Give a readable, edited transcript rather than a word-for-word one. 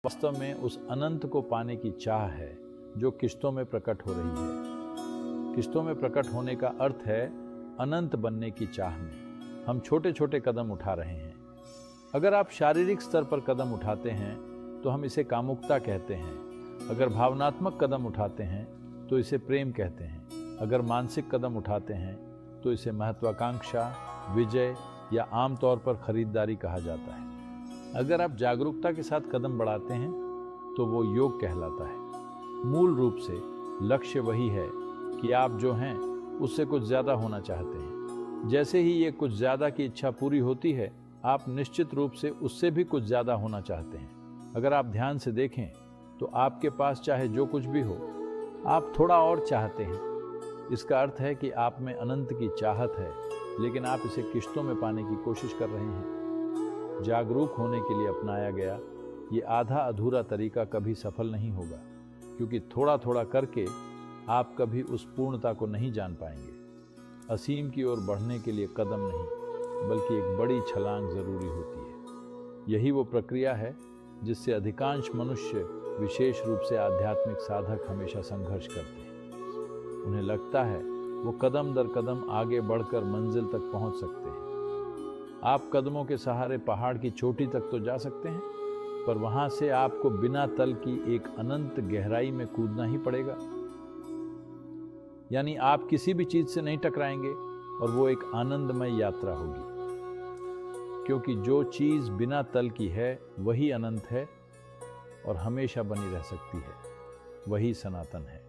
वास्तव में उस अनंत को पाने की चाह है जो किश्तों में प्रकट हो रही है। किश्तों में प्रकट होने का अर्थ है अनंत बनने की चाह में हम छोटे छोटे कदम उठा रहे हैं। अगर आप शारीरिक स्तर पर कदम उठाते हैं तो हम इसे कामुकता कहते हैं। अगर भावनात्मक कदम उठाते हैं तो इसे प्रेम कहते हैं। अगर मानसिक कदम उठाते हैं तो इसे महत्वाकांक्षा, विजय या आमतौर पर खरीदारी कहा जाता है। अगर आप जागरूकता के साथ कदम बढ़ाते हैं तो वो योग कहलाता है। मूल रूप से लक्ष्य वही है कि आप जो हैं उससे कुछ ज़्यादा होना चाहते हैं। जैसे ही ये कुछ ज़्यादा की इच्छा पूरी होती है, आप निश्चित रूप से उससे भी कुछ ज़्यादा होना चाहते हैं। अगर आप ध्यान से देखें तो आपके पास चाहे जो कुछ भी हो, आप थोड़ा और चाहते हैं। इसका अर्थ है कि आप में अनंत की चाहत है, लेकिन आप इसे किश्तों में पाने की कोशिश कर रहे हैं। जागरूक होने के लिए अपनाया गया ये आधा अधूरा तरीका कभी सफल नहीं होगा, क्योंकि थोड़ा थोड़ा करके आप कभी उस पूर्णता को नहीं जान पाएंगे। असीम की ओर बढ़ने के लिए कदम नहीं, बल्कि एक बड़ी छलांग जरूरी होती है। यही वो प्रक्रिया है जिससे अधिकांश मनुष्य, विशेष रूप से आध्यात्मिक साधक, हमेशा संघर्ष करते हैं। उन्हें लगता है वो कदम दर कदम आगे बढ़कर मंजिल तक पहुंच सकते हैं। आप कदमों के सहारे पहाड़ की चोटी तक तो जा सकते हैं, पर वहां से आपको बिना तल की एक अनंत गहराई में कूदना ही पड़ेगा। यानी आप किसी भी चीज से नहीं टकराएंगे और वो एक आनंदमय यात्रा होगी, क्योंकि जो चीज बिना तल की है वही अनंत है और हमेशा बनी रह सकती है। वही सनातन है।